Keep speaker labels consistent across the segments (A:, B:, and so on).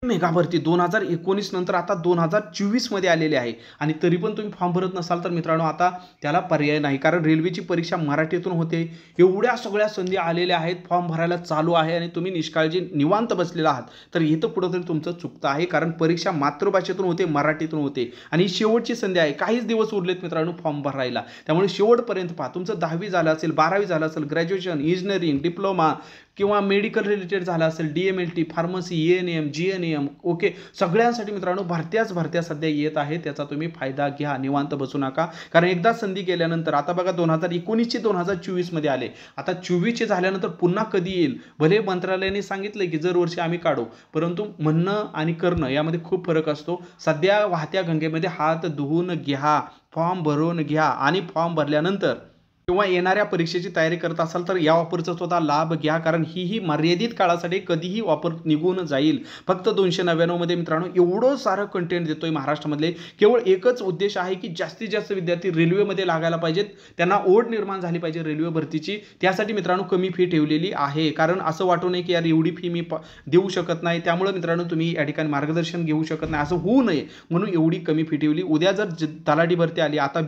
A: Mega भरती 2019 नंतर आता 2024 मध्ये आलेली आहे आणि तरी पण तुम्ही फॉर्म भरत नसाल तर मित्रांनो आता त्याला पर्याय नाही, कारण रेल्वेची परीक्षा मराठीतून होते. एवढ्या सगळ्या संधी आलेल्या आहेत, फॉर्म भरायला चालू आहे आणि तुम्ही निष्काळजी निवांत बसलेला आहात, तर इथं कुठंतरी तुमचं चुकतं आहे, कारण परीक्षा मातृभाषेतून होते, मराठीतून होते आणि शेवटची संधी आहे. काहीच दिवस उरलेत मित्रांनो फॉर्म भरायला, त्यामुळे शेवटपर्यंत पहा. तुमचं 10वी झालं असेल, 12वी झालं असेल, ग्रॅज्युएशन, इंजिनिअरिंग, डिप्लोमा किंवा मेडिकल रिलेटेड झालं असेल, DMLT, pharmacy, ENM, GNM, okay, सगळ्यांसाठी मित्रांनो भरत्या सध्या येत आहे. त्याचा तुम्ही फायदा घ्या, निवांत बसू नका, कारण एकदा संधी गेल्यानंतर आता बघा 2019चे 2024 मध्ये आले, आता 24चे झाल्यानंतर पुन्हा कधी येईल. भले मंत्रालयाने सांगितलं की दर वर्षी आम्ही काढू, परंतु म्हणणं आणि करणं यामध्ये खूप फरक असतो. सध्या वाहत्या गंगेमध्ये हात धुवून घ्या, फॉर्म भरून घ्या आणि फॉर्म भरल्यानंतर किंवा येणाऱ्या परीक्षेची तयारी करत असाल तर या ऑफरचा सुद्धा लाभ घ्या, कारण ही मर्यादित काळासाठी कधीही ऑफर निघून जाईल. फक्त 299 मध्ये मित्रांनो एवढं सारं कंटेंट देतोय महाराष्ट्रामधले. केवळ एकच उद्देश आहे की जास्तीत जास्त विद्यार्थी रेल्वेमध्ये लागायला पाहिजेत, त्यांना ओढ निर्माण झाली पाहिजे रेल्वे भरतीची. त्यासाठी मित्रांनो कमी फी ठेवलेली आहे, कारण असं वाटू नये की यार एवढी फी मी देऊ शकत नाही, त्यामुळे मित्रांनो तुम्ही या ठिकाणी मार्गदर्शन घेऊ शकत नाही, असं होऊ नये म्हणून एवढी कमी फी ठेवली. उद्या जर तलाठी भरती आली, आता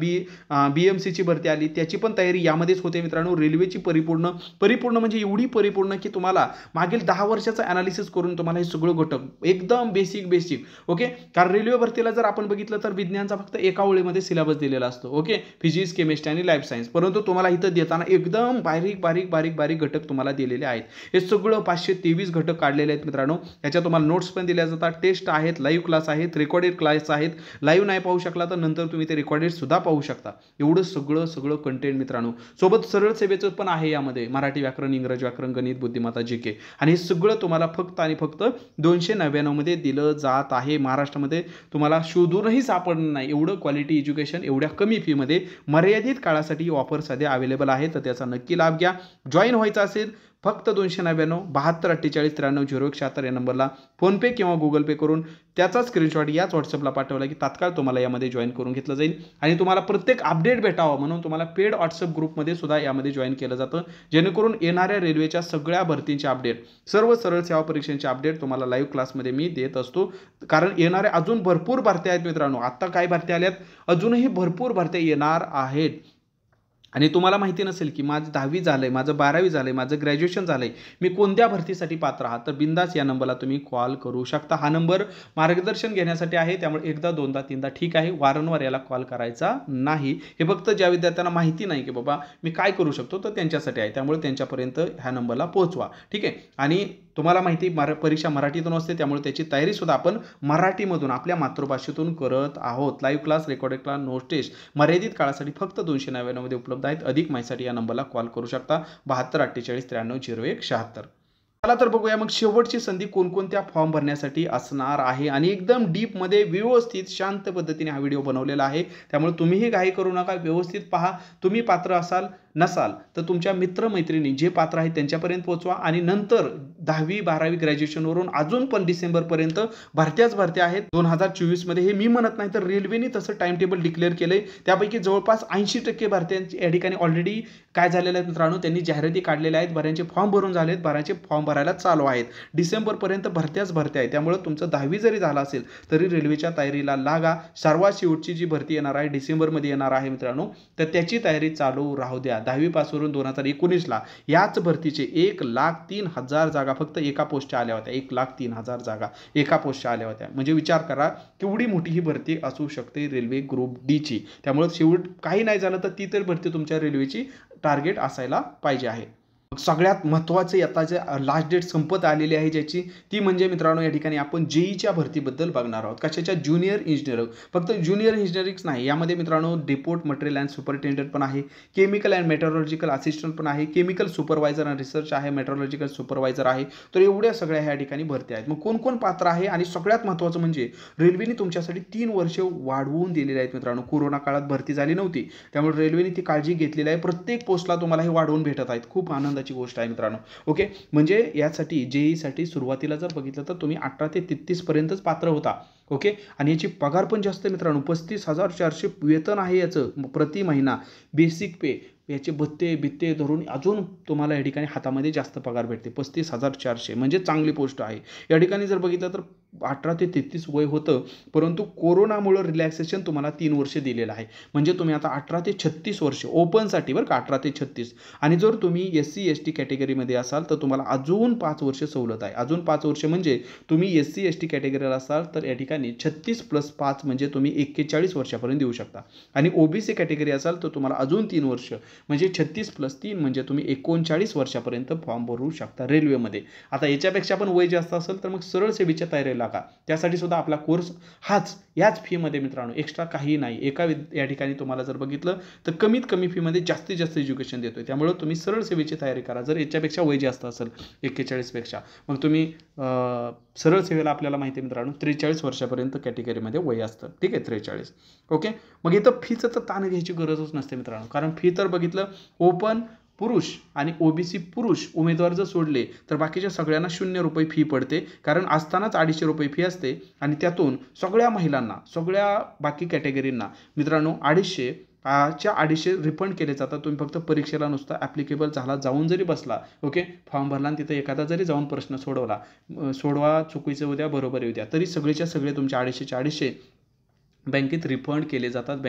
A: BMCची भरती आली, त्याची पण तयारी यामध्येच होते मित्रांनो. रेल्वेची परिपूर्ण म्हणजे एवढी परिपूर्ण की तुम्हाला मागील 10 वर्षाचं अनालिसिस करून तुम्हाला हे सगळं घटक एकदम बेसिक ओके. कारण रेल्वे भरतीला जर आपण बघितलं तर विज्ञानचा फक्त एका ओळीमध्ये सिलेबस दिलेला असतो, ओके, फिजिक्स, केमिस्ट्री आणि लाईफ सायन्स, परंतु तुम्हाला इथं देताना एकदम बारीक घटक तुम्हाला दिलेले आहेत. हे सगळं 523 घटक काढलेले आहेत मित्रांनो. याच्या तुम्हाला नोट्स पण दिल्या जातात, टेस्ट आहेत, लाईव्ह क्लास आहेत, रेकॉर्डेड क्लास आहेत. लाईव्ह नाही पाहू शकला तर नंतर तुम्ही ते रेकॉर्डेड सुद्धा पाहू शकता. एवढं सगळं कंटेंट मित्रांनो. सोबत सरळ सेवेचं पण आहे यामध्ये, मराठी व्याकरण, इंग्रजी व्याकरण, गणित, बुद्धिमत्ता, GK, आणि हे सगळं तुम्हाला फक्त आणि फक्त 299 मध्ये दिलं जात आहे. महाराष्ट्रामध्ये तुम्हाला शोधूनही सापडणार नाही एवढं क्वालिटी एज्युकेशन एवढ्या कमी फी मध्ये मर्यादित काळासाठी ऑफर सध्या अवेलेबल आहे, तर त्याचा नक्की लाभ घ्या. जॉईन व्हायचं असेल फक्त 299 72 48 93 0176 या नंबरला फोनपे किंवा गुगल पे करून त्याचा स्क्रीनशॉट याच व्हॉट्सअपला पाठवला की तात्काळ तुम्हाला यामध्ये जॉईन करून घेतलं जाईल. आणि तुम्हाला प्रत्येक अपडेट भेटावं म्हणून तुम्हाला पेड व्हॉट्सअप ग्रुपमध्ये सुद्धा यामध्ये जॉईन केलं जातं, जेणेकरून येणाऱ्या रेल्वेच्या सगळ्या भरतींचे अपडेट, सर्व सरळ सेवा परीक्षांचे अपडेट तुम्हाला लाईव्ह क्लासमध्ये मी देत असतो. कारण येणाऱ्या अजून भरपूर भरत्या आहेत मित्रांनो. आता काय भरत्या आल्यात, अजूनही भरपूर भरत्या येणार आहेत. आणि तुम्हाला माहिती नसेल की माझं 10वी झालंय, माझं 12वी झालंय, माझं ग्रॅज्युएशन झालंय, मी कोणत्या भरतीसाठी पात्र आहात, तर बिंदास या नंबरला तुम्ही कॉल करू शकता. हा नंबर मार्गदर्शन घेण्यासाठी आहे, त्यामुळे एकदा दोनदा तीनदा ठीक आहे, वारंवार याला कॉल करायचा नाही. हे फक्त ज्या विद्यार्थ्यांना माहिती नाही की बाबा मी काय करू शकतो तर त्यांच्यासाठी आहे, त्यामुळे त्यांच्यापर्यंत ह्या नंबरला पोहोचवा, ठीक आहे. आणि तुम्हाला माहिती परीक्षा मराठीतून असते, त्यामुळे त्याची तयारी सुद्धा आपण मराठीमधून आपल्या मातृभाषेतून करत आहोत. Live class, recorded class, note test मर्यादित काळासाठी फक्त 299 मध्ये उपलब्ध आहेत. अधिक माहितीसाठी या नंबरला कॉल करू शकता, 72 48 93 0176. चला तर बघूया मग शेवटची संधी कोणकोणत्या फॉर्म भरण्यासाठी असणार आहे, आणि एकदम डीपमध्ये व्यवस्थित शांत पद्धतीने हा व्हिडिओ बनवलेला आहे, त्यामुळे तुम्हीही घाई करू नका, व्यवस्थित पहा. तुम्ही पात्र असाल नसाल तर तुमच्या मित्रमैत्रिणी जे पात्र आहेत त्यांच्यापर्यंत पोहोचवा, आणि नंतर 10वी 12वी ग्रॅज्युएशनवरून अजून पण डिसेंबरपर्यंत भरत्या आहेत 2024 मध्ये. हे मी म्हणत नाही तर रेल्वेने तसं टाइम टेबल डिक्लेअर केलंय, त्यापैकी जवळपास 80% भरत्यांची या ठिकाणी ऑलरेडी काय झालेलं आहे मित्रांनो, त्यांनी जाहिराती काढलेल्या आहेत, बऱ्यांचे फॉर्म भरून झालेत, बऱ्यांचे फॉर्म भरायला चालू आहेत. डिसेंबरपर्यंत भरत्या आहे, त्यामुळे तुमचं 10वी जरी झालं असेल तरी रेल्वेच्या तयारीला लागा. सर्वात शेवटची जी भरती येणार आहे डिसेंबरमध्ये येणार आहे मित्रांनो, तर त्याची तयारी चालू राहू द्या. 10वी पासून 2019ला याच भरतीचे 1,03,000 जागा फक्त एका पोस्टच्या आल्या होत्या. 1,03,000 जागा एका पोस्टच्या आल्या होत्या, म्हणजे विचार करा केवढी मोठी ही भरती असू शकते रेल्वे ग्रुप D ची. त्यामुळे शेवट काही नाही झालं तर ती तर भरती तुमच्या रेल्वेची टार्गेट असायला पाहिजे आहे. सगळ्यात महत्त्वाचे आता जे लास्ट डेट संपत आलेली आहे ज्याची, ती म्हणजे मित्रांनो या ठिकाणी आपण JEEच्या भरतीबद्दल बघणार आहोत. कशाच्या? Junior engineer. फक्त ज्युनियर इंजिनिअरिंग नाही, यामध्ये मित्रांनो डेपोट मटेरियल अँड सुपरिटेंडेंट पण आहे, केमिकल अँड मेट्रोलॉजिकल असिस्टंट पण आहे, केमिकल सुपरवायझर अँड रिसर्च आहे, मेट्रोलॉजिकल सुपरवायझर आहे. तर एवढ्या सगळ्या ह्या ठिकाणी भरती आहेत. मग कोण कोण पात्र आहे, आणि सगळ्यात महत्त्वाचं म्हणजे रेल्वेने तुमच्यासाठी 3 वर्ष वाढवून दिलेली आहेत मित्रांनो. कोरोना काळात भरती झाली नव्हती, त्यामुळे रेल्वेने ती काळजी घेतलेली आहे. प्रत्येक पोस्टला तुम्हाला हे वाढवून भेटत आहेत. खूप आनंदाची गोष्ट आहे मित्रांनो, ओके. म्हणजे यासाठी JEEसाठी सुरुवातीला जर बघितलं तर तुम्ही 18 ते 33 पर्यंतच पात्र होता, ओके. आणि याची पगार पण जास्त मित्रांनो, 35,400 वेतन आहे याचं प्रति महिना. बेसिक पे याचे भत्ते बित्ते धरून अजून तुम्हाला या ठिकाणी हातामध्ये जास्त पगार भेटते. 35,400 म्हणजे चांगली पोस्ट आहे. या ठिकाणी जर बघितलं तर 18 ते 33 वय होतं, परंतु कोरोनामुळं रिलॅक्सेशन तुम्हाला 3 वर्ष दिलेलं आहे. म्हणजे तुम्ही आता 18 ते 36 वर्ष ओपनसाठी बरं का, 18 ते 36. आणि जर तुम्ही SC ST कॅटेगरीमध्ये असाल तर तुम्हाला अजून 5 वर्ष सवलत आहे. अजून 5 वर्ष म्हणजे तुम्ही SC ST कॅटेगरीला असाल तर या ठिकाणी 36 + 5 म्हणजे तुम्ही 41 वर्षापर्यंत देऊ शकता. आणि OBC कॅटेगरी असाल तर तुम्हाला अजून 3 वर्ष म्हणजे 36 + 3 म्हणजे तुम्ही 39 वर्षापर्यंत फॉर्म भरू शकता रेल्वेमध्ये. आता याच्यापेक्षा पण वय जास्त असेल तर मग सरळ सेवेच्या तयारीला लागा. त्यासाठी सुद्धा आपला कोर्स याच फीमध्ये मित्रांनो, एक्स्ट्रा काही नाही. या ठिकाणी तुम्हाला जर बघितलं तर कमीत कमी फीमध्ये जास्तीत जास्त एज्युकेशन देतोय. त्यामुळे तुम्ही सरळ सेवेची तयारी करा. जर याच्यापेक्षा वय जास्त असेल 41 पेक्षा, मग तुम्ही सरळ सेवेला आपल्याला माहिती आहे मित्रांनो 43 वर्षापर्यंत कॅटेगरीमध्ये वय असतं. ठीक आहे, 43. ओके. मग इथं फीचं तर ताण घ्यायची गरजच नसते मित्रांनो, कारण फी तर बघितलं ओपन पुरुष आणि OBC पुरुष उमेदवार जर सोडले तर बाकीच्या सगळ्यांना ₹0 फी पडते, कारण असतानाच ₹250 फी असते. आणि त्यातून सगळ्या महिलांना, सगळ्या बाकी कॅटेगरींना मित्रांनो 250 रिफंड केले जातात. तुम्ही फक्त परीक्षेला नुसता ॲप्लिकेबल झाला, जाऊन जरी बसला, ओके, फॉर्म भरला आणि तिथं एखादा जरी जाऊन प्रश्न सोडवा, चुकीचं उद्या बरोबर येऊ द्या, तरी सगळेच्या सगळे तुमचे 250 बँकेत रिफंड केले जातात,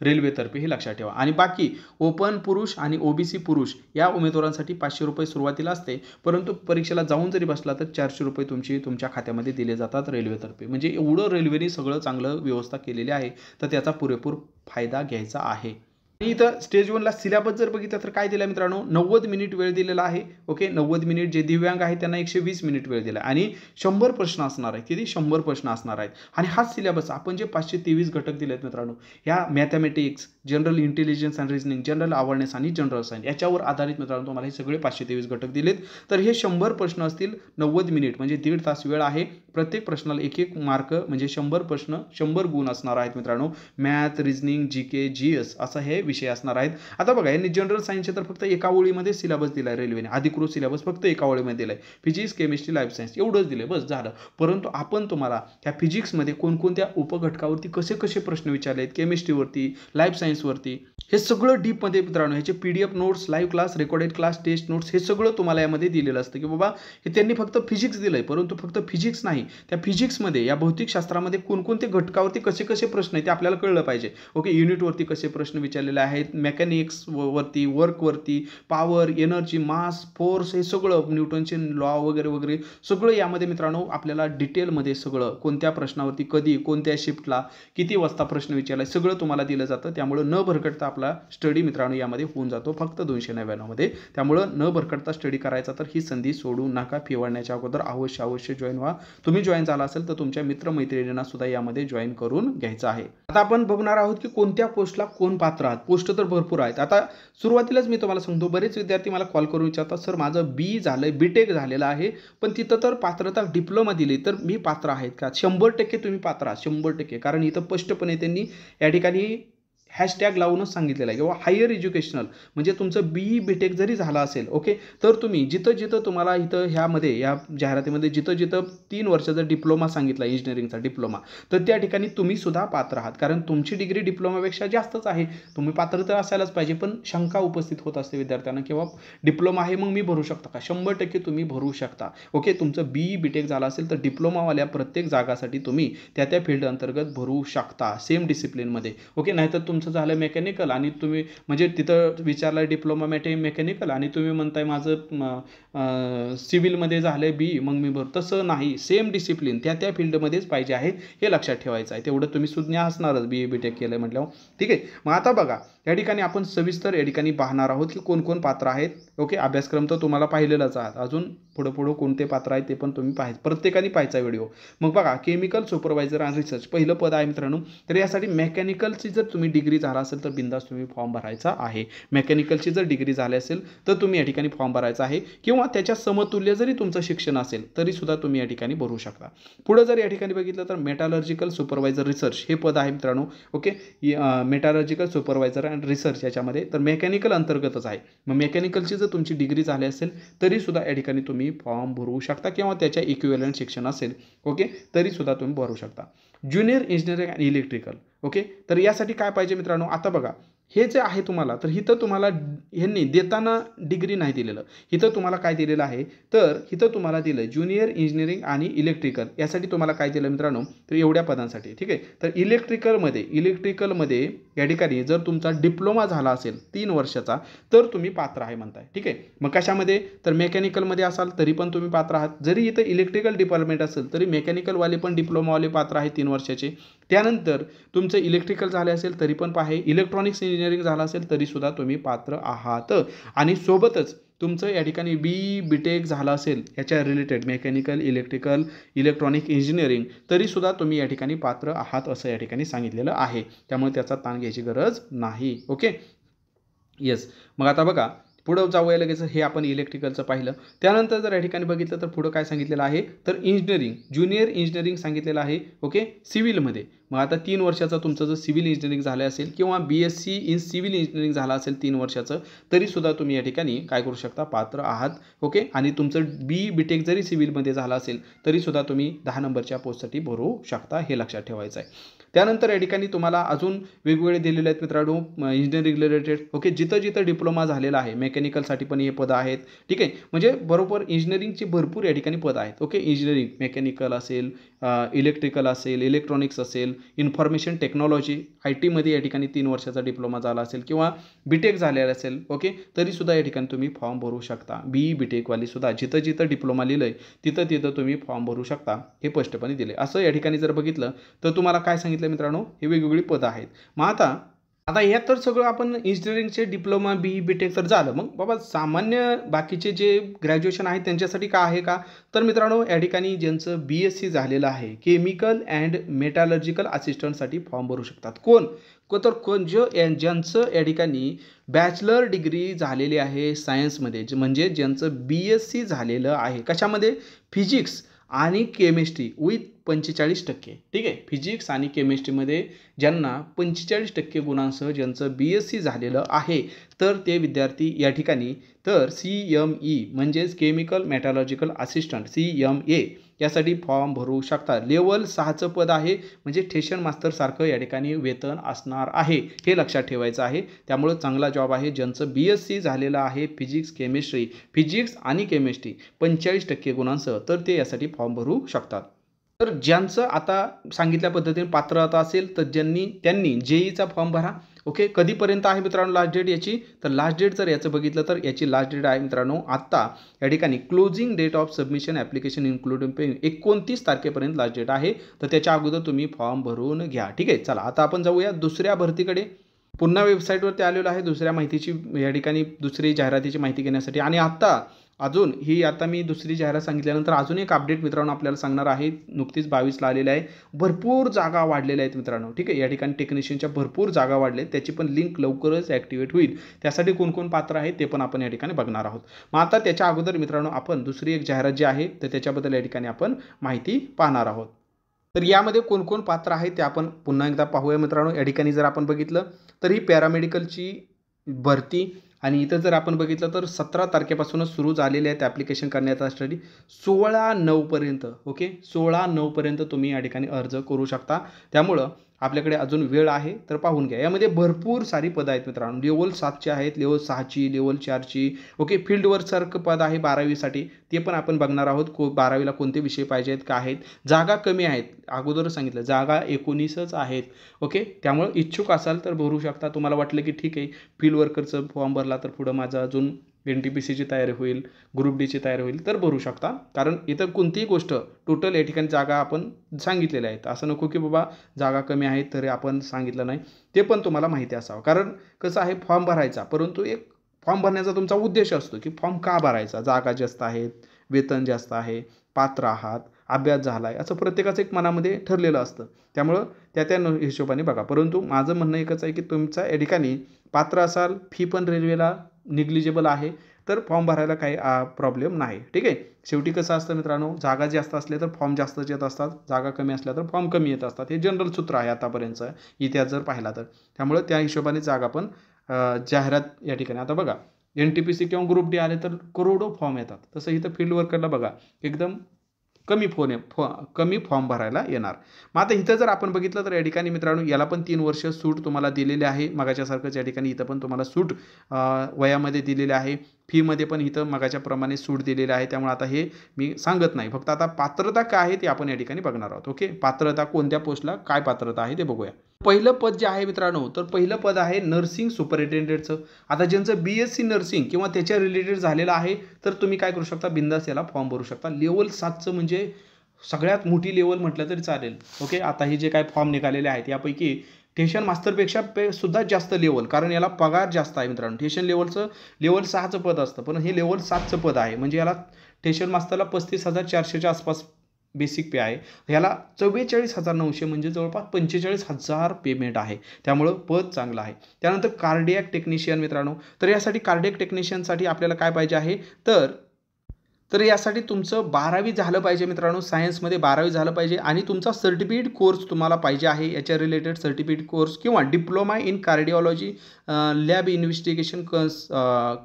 A: रेल्वेतर्फे, हे लक्षात ठेवा. आणि बाकी ओपन पुरुष आणि OBC पुरुष या उमेदवारांसाठी ₹500 सुरुवातीला असते, परंतु परीक्षेला जाऊन जरी बसला तर ₹400 तुमच्या खात्यामध्ये दिले जातात रेल्वेतर्फे. म्हणजे एवढं रेल्वेने सगळं चांगलं व्यवस्था केलेली आहे, तर त्याचा पुरेपूर फायदा घ्यायचा आहे. आणि इथं स्टेज 1ला सिलेबस जर बघितलं तर काय दिलं मित्रांनो, 90 मिनिट वेळ दिलेला आहे. Okay, 90 minute. जे दिव्यांग आहे त्यांना 120 मिनिट वेळ दिला आणि 100 प्रश्न असणार आहेत. किती? 100 प्रश्न असणार आहेत. आणि हाच सिलेबस आपण जे 523 घटक दिले आहेत मित्रांनो, ह्या mathematics, general intelligence and reasoning, general awareness आणि जनरल सायन्स याच्यावर आधारित मित्रांनो तुम्हाला हे सगळे 523 घटक दिलेत. तर हे 100 प्रश्न असतील, 90 मिनिट म्हणजे 1.5 तास वेळ आहे. प्रत्येक प्रश्नाला 1 मार्क म्हणजे 100 प्रश्न, 100 गुण असणार आहेत मित्रांनो. मॅथ, रिजनिंग, GK, GS असं हे विषय असणार आहेत. आता बघा, यांनी जनरल सायन्सचे तर फक्त एका ओळीमध्ये सिलेबस दिलाय रेल्वेने, अधिकृत सिलेबस फक्त एका ओळीमध्ये दिलाय. फिजिक्स, केमिस्ट्री, लाईफ सायन्स एवढंच दिले, बस झालं. परंतु आपण तुम्हाला त्या फिजिक्समध्ये कोणकोणत्या उपघटकावरती कसे कसे प्रश्न विचारलेत, केमिस्ट्रीवरती, लाईफ सायन्सवरती, हे सगळं डीपमध्ये मित्रांनो, ह्याचे PDF notes, live class, recorded class, test notes हे सगळं तुम्हाला यामध्ये दिलेलं असतं. की बाबा हे त्यांनी फक्त फिजिक्स दिलंय, परंतु फक्त फिजिक्स नाही, त्या फिजिक्समध्ये, या भौतिकशास्त्रामध्ये कोणकोणते घटकावरती कसे कसे प्रश्न आहेत ते आपल्याला कळलं पाहिजे. ओके, युनिटवरती कसे प्रश्न विचारलेले आहेत, मेकॅनिक्स वरती, वर्कवरती, पॉवर, एनर्जी, मास, फोर्स, हे सगळं, न्यूटनचे लॉ वगैरे वगैरे सगळं यामध्ये मित्रांनो आपल्याला डिटेलमध्ये सगळं, कोणत्या प्रश्नावरती कधी, कोणत्या शिफ्टला, किती वाजता प्रश्न विचारला, सगळं तुम्हाला दिलं जातं. त्यामुळे न भरकटता आपला स्टडी मित्रांनो यामध्ये होऊन जातो फक्त 299 मध्ये. त्यामुळं न भरकटता स्टडी करायचा तर ही संधी सोडू नका. फी वाढण्याच्या अगोदर अवश्य जॉईन व्हा. तुम्ही जॉईन झाला असेल तर तुमच्या मित्रमैत्रिणींना सुद्धा यामध्ये जॉईन करून घ्यायचं आहे. आता आपण बघणार आहोत की कोणत्या पोस्टला कोण पात्र आहेत. पोस्ट तर भरपूर आहेत. आता सुरुवातीलाच मी तुम्हाला सांगतो, बरेच विद्यार्थी मला कॉल करून विचारतात, सर माझं BE झालंय, BTech झालेलं आहे, पण तिथं तर पात्रता डिप्लोमा दिली, तर मी पात्र आहेत का? 100% तुम्ही पात्र आहात, 100%. कारण इथं स्पष्टपणे त्यांनी या ठिकाणी हॅशटॅग लावूनच सांगितलेलं आहे किंवा हायर एज्युकेशनल म्हणजे तुमचं BE BTech जरी झाला असेल, ओके, तर तुम्ही जिथं तुम्हाला इथं ह्यामध्ये, या जाहिरातीमध्ये जिथं 3 वर्षाचा डिप्लोमा सांगितला, इंजिनिअरिंगचा डिप्लोमा, तर त्या ठिकाणी तुम्ही सुद्धा पात्र आहात. कारण तुमची डिग्री डिप्लोमापेक्षा जास्तच आहे, तुम्ही पात्र तर असायलाच पाहिजे. पण शंका उपस्थित होत असते विद्यार्थ्यांना किंवा डिप्लोमा आहे मग मी भरू शकता का? 100% तुम्ही भरू शकता. ओके, तुमचं BE BTech झालं असेल तर डिप्लोमावाल्या प्रत्येक जागासाठी तुम्ही त्या फील्ड अंतर्गत भरू शकता, सेम डिसिप्लिनमध्ये. ओके, नाहीतर तुमचं झालं मेकॅनिकल आणि तुम्ही म्हणजे तिथं विचारलं डिप्लोमा मेकॅनिकल आणि तुम्ही म्हणताय माझं सिव्हिलमध्ये झालंय BE मग मी भरू, तसं नाही. सेम डिसिप्लिन त्या फील्डमध्येच पाहिजे आहे, हे लक्षात ठेवायचं आहे. तेवढं तुम्ही सुज्ञ असणारच BE BTech केलं म्हटल्यावर. ठीक आहे. मग आता बघा, या ठिकाणी आपण सविस्तर या ठिकाणी पाहणार आहोत की कोण कोण पात्र आहेत. ओके, अभ्यासक्रम तर तुम्हाला पाहिलेलाच आहात, अजून पुढं कोणते पात्र आहेत ते पण तुम्ही पाहायचं, प्रत्येकाने पाहायचा व्हिडिओ. मग बघा, केमिकल सुपरवायझर आणि रिसर्च पहिलं पद आहे मित्रांनो. तर यासाठी मेकॅनिकलची जर तुम्ही डिग्री झाला असेल तर बिंदास तुम्ही फॉर्म भरायचा आहे. मेकॅनिकलची जर डिग्री झाली असेल तर तुम्ही या ठिकाणी फॉर्म भरायचा आहे, किंवा त्याच्या समतुल्य जरी तुमचं शिक्षण असेल तरी सुद्धा तुम्ही या ठिकाणी भरू शकता. पुढे जर या ठिकाणी बघितलं तर मेटॅलर्जिकल सुपरवायझर रिसर्च हे पद आहे मित्रांनो. Okay, metallurgical supervisor and research याच्यामध्ये, तर मेकॅनिकल अंतर्गतच आहे. मग मेकॅनिकलची जर तुमची डिग्री झाली असेल तरी सुद्धा या ठिकाणी तुम्ही फॉर्म भरू शकता, किंवा त्याच्या इक्विव्हॅलंट शिक्षण असेल, ओके, तरी सुद्धा तुम्ही भरू शकता. ज्युनियर इंजिनिअरिंग आणि इलेक्ट्रिकल, ओके, तर यासाठी काय पाहिजे मित्रांनो, आता बघा हे जे आहे तुम्हाला, तर इथं तुम्हाला ह्यांनी देताना डिग्री नाही दिलेलं. इथं तुम्हाला काय दिलेलं आहे, तर इथं तुम्हाला दिलं ज्युनियर इंजिनिअरिंग आणि इलेक्ट्रिकल यासाठी तुम्हाला काय दिलं मित्रांनो, तर एवढ्या पदांसाठी. ठीक आहे. तर इलेक्ट्रिकलमध्ये या ठिकाणी जर तुमचा डिप्लोमा झाला असेल 3 वर्षाचा, तर तुम्ही पात्र आहे म्हणताय. ठीक आहे. मग कशामध्ये, तर मेकॅनिकलमध्ये असाल तरी पण तुम्ही पात्र आहात. जरी इथं इलेक्ट्रिकल डिपार्टमेंट असेल तरी मेकॅनिकलवाले पण डिप्लोमावाले पात्र आहे 3 वर्षाचे. त्यानंतर तुमचं इलेक्ट्रिकल झाले असेल तरी पण पाहे, इलेक्ट्रॉनिक्स इंजिनिअरिंग झालं असेल तरीसुद्धा तुम्ही पात्र आहात. आणि सोबतच तुमचं या ठिकाणी बी.टेक झालं असेल याच्या related mechanical, electrical, electronic engineering तरीसुद्धा तुम्ही या ठिकाणी पात्र आहात असं या ठिकाणी सांगितलेलं आहे. त्यामुळे त्याचा ताण घ्यायची गरज नाही. Okay, yes. मग आता बघा पुढं जाऊया लगेच. हे आपण इलेक्ट्रिकलचं पाहिलं. त्यानंतर जर या ठिकाणी बघितलं तर पुढं काय सांगितलेलं आहे, तर इंजिनिअरिंग ज्युनियर इंजिनिअरिंग सांगितलेलं आहे. ओके, सिव्हिलमध्ये. मग आता 3 वर्षाचं तुमचं जर सिव्हिल इंजिनिअरिंग झालं असेल किंवा BSc इन सिव्हिल इंजिनिअरिंग झालं असेल 3 वर्षाचं, तरीसुद्धा तुम्ही या ठिकाणी काय करू शकता, पात्र आहात. ओके, आणि तुमचं B.टेक जरी सिव्हिलमध्ये झालं असेल तरीसुद्धा तुम्ही 10 नंबरच्या पोस्टसाठी भरू शकता. हे लक्षात ठेवायचं आहे. त्यानंतर या ठिकाणी तुम्हाला अजून वेगवेगळे दिलेले आहेत मित्रांनो इंजिनिअरिंग रिलेटेड. ओके, जिथं जिथं डिप्लोमा झालेला आहे मेकॅनिकलसाठी पण हे पदं आहेत. ठीक आहे. म्हणजे बरोबर इंजिनिअरिंगची भरपूर या ठिकाणी पदं आहेत. ओके, इंजिनिअरिंग मेकॅनिकल असेल, इलेक्ट्रिकल असेल, इलेक्ट्रॉनिक्स असेल, इन्फॉर्मेशन टेक्नॉलॉजी IT मध्ये या ठिकाणी 3 वर्षाचा डिप्लोमा झाला असेल किंवा B.टेक झालेला असेल. ओके, तरीसुद्धा या ठिकाणी तुम्ही फॉर्म भरू शकता. B.टेकवालीसुद्धा जिथं जिथं डिप्लोमा लिहिलं आहे तिथं तिथं तुम्ही फॉर्म भरू शकता. हे स्पष्टपणे दिले. असं या ठिकाणी जर बघितलं तर तुम्हाला काय सांगितलं मित्रांनो, हे वेगवेगळी पदं आहेत. मग आता यात तर सगळं आपण इंजिनिअरिंगचे डिप्लोमा B.टेक तर झालं. मग बाबा सामान्य बाकीचे जे ग्रॅज्युएशन आहे त्यांच्यासाठी का आहे का, तर मित्रांनो या ठिकाणी ज्यांचं BSc झालेलं आहे केमिकल अँड मेटॅलर्जिकल असिस्टंटसाठी फॉर्म भरू शकतात. ज्यांचं या ठिकाणी बॅचलर डिग्री झालेली आहे सायन्समध्ये, म्हणजे ज्यांचं BSc झालेलं आहे कशामध्ये, फिजिक्स आणि केमिस्ट्री विथ 45%. ठीक आहे. फिजिक्स आणि केमिस्ट्रीमध्ये ज्यांना 45% गुणांसह ज्यांचं BSc झालेलं आहे तर ते विद्यार्थी या ठिकाणी तर CME म्हणजेच केमिकल मेटॅलॉजिकल असिस्टंट CMA यासाठी फॉर्म भरू शकतात. लेवल 6चं पद आहे, म्हणजे स्टेशन मास्टरसारखं या ठिकाणी वेतन असणार आहे. हे लक्षात ठेवायचं आहे. त्यामुळं चांगला जॉब आहे. ज्यांचं BSc झालेलं आहे फिजिक्स आणि केमिस्ट्री 45% गुणांसह तर ते यासाठी फॉर्म भरू शकतात. तर ज्यांचं आता सांगितल्या पद्धतीने पात्रता असेल तर त्यांनी JEEचा फॉर्म भरा. ओके, कधीपर्यंत आहे मित्रांनो लास्ट डेट याची, तर लास्ट डेट जर याचं बघितलं तर याची लास्ट डेट आहे मित्रांनो आत्ता या ठिकाणी closing date of submission application including पे 29 तारखेपर्यंत लास्ट डेट आहे. तर त्याच्या अगोदर तुम्ही फॉर्म भरून घ्या. ठीक आहे. चला आता आपण जाऊया दुसऱ्या भरतीकडे. पुन्हा वेबसाईटवरती आलेलो आहे दुसऱ्या माहितीची या ठिकाणी दुसरी जाहिरातीची माहिती घेण्यासाठी. आणि आता मी दुसरी जाहिरात सांगितल्यानंतर अजून एक अपडेट मित्रांनो आपल्याला सांगणार आहे. नुकतीच 22ला आलेलं आहे. भरपूर जागा वाढलेल्या आहेत मित्रांनो. ठीक आहे. या ठिकाणी टेक्निशियनच्या भरपूर जागा वाढल्या आहेत. त्याची पण लिंक लवकरच ॲक्टिवेट होईल. त्यासाठी कोण पात्र आहे ते पण आपण या ठिकाणी बघणार आहोत. मग आता त्याच्या अगोदर मित्रांनो आपण दुसरी एक जाहिरात जी आहे तर त्याच्याबद्दल या ठिकाणी आपण माहिती पाहणार आहोत. तर यामध्ये कोण पात्र आहे ते आपण पुन्हा एकदा पाहूया मित्रांनो. या ठिकाणी जर आपण बघितलं तर ही पॅरामेडिकलची भरती आणि इथं जर आपण बघितलं तर 17 तारखेपासूनच सुरू झालेले आहेत ॲप्लिकेशन करण्याचा स्टडी 16/9पर्यंत. ओके, 16/9पर्यंत तुम्ही या ठिकाणी अर्ज करू शकता. त्यामुळं आपल्याकडे अजून वेळ आहे तर पाहून घ्या. यामध्ये भरपूर सारी पदं आहेत मित्रांनो. लेवल 7ची आहेत, लेवल 6ची, लेवल 4ची. ओके, फील्ड वर्कसारखं पद आहे 12वीसाठी, ते पण आपण बघणार आहोत. 12वीला कोणते विषय पाहिजे आहेत, काय आहेत. जागा कमी आहेत, अगोदर सांगितलं जागा 19च आहेत. ओके, त्यामुळं इच्छुक असाल तर भरू शकता. तुम्हाला वाटलं की ठीक आहे फील्ड वर्करचं फॉर्म भरला तर पुढं माझं अजून NTPCची तयारी होईल, ग्रुप डीची तयारी होईल तर भरू शकता. कारण इथं कोणतीही गोष्ट टोटल या ठिकाणी जागा आपण सांगितलेल्या आहेत. असं नको की बाबा जागा कमी आहेत तरी आपण सांगितलं नाही, ते पण तुम्हाला माहिती असावं. कारण कसं आहे फॉर्म भरायचा, परंतु एक फॉर्म भरण्याचा तुमचा उद्देश असतो की फॉर्म का भरायचा, जागा जास्त आहेत, वेतन जास्त आहे, पात्र आहात, अभ्यास झाला आहे, असं प्रत्येकाचं एक मनामध्ये ठरलेलं असतं. त्यामुळं त्या हिशोबाने बघा. परंतु माझं म्हणणं एकच आहे की तुमचा या ठिकाणी पात्र असाल, फी पण रेल्वेला निग्लिजिबल आहे तर फॉर्म भरायला काही प्रॉब्लेम नाही. ठीक आहे. शेवटी कसं असतं मित्रांनो, जागा जास्त असल्या तर फॉर्म जास्तच येत असतात, जागा कमी असल्या तर फॉर्म कमी येत असतात. हे जनरल सूत्र आहे आतापर्यंतचं इतिहास जर पाहिला तर. त्यामुळे त्या हिशोबाने जागा पण जाहिरात या ठिकाणी आता बघा NTPC किंवा ग्रुप डी आले तर करोडो फॉर्म येतात. तसं इथं फील्ड वर्करला बघा एकदम कमी फॉर्म भरायला येणार. मग आता इथं जर आपण बघितलं तर या ठिकाणी मित्रांनो याला पण 3 वर्ष सूट तुम्हाला दिलेले आहे. मगाच्यासारखंच या ठिकाणी इथं पण तुम्हाला सूट वयामध्ये दिलेले आहे. फीमध्ये पण इथं मगाच्याप्रमाणे सूट दिलेले आहे. त्यामुळे आता हे मी सांगत नाही. फक्त आता पात्रता काय आहे ते आपण या ठिकाणी बघणार आहोत. ओके, पात्रता कोणत्या पोस्टला काय पात्रता आहे ते बघूया. पहिलं पद जे आहे मित्रांनो, तर पहिलं पद आहे नर्सिंग सुपरिटेंडेंटचं. आता ज्यांचं BSc नर्सिंग किंवा त्याच्या रिलेटेड झालेलं आहे तर तुम्ही काय करू शकता, बिंदास याला फॉर्म भरू शकता. लेवल 7चं म्हणजे सगळ्यात मोठी लेवल म्हटलं तरी चालेल. ओके, आता हे जे काय फॉर्म निघालेले आहेत यापैकी स्टेशन मास्टरपेक्षा सुद्धा जास्त लेवल, कारण याला पगार जास्त आहे मित्रांनो. स्टेशन लेवल 6चं पद असतं, पण हे लेवल 7चं पद आहे. म्हणजे याला स्टेशन मास्टरला 35,400च्या आसपास बेसिक पे आहे. ह्याला 44,900 म्हणजे जवळपास 45,000 पेमेंट आहे. त्यामुळं पद चांगलं आहे. त्यानंतर कार्डियक टेक्निशियन मित्रांनो, तर यासाठी कार्डियक टेक्निशियनसाठी आपल्याला काय पाहिजे आहे, तर यासाठी तुमचं 12वी झालं पाहिजे मित्रांनो. सायन्समध्ये 12वी झालं पाहिजे आणि तुमचा सर्टिफिकेट कोर्स तुम्हाला पाहिजे आहे. याच्या रिलेटेड सर्टिफिकेट कोर्स किंवा diploma in cardiology lab investigation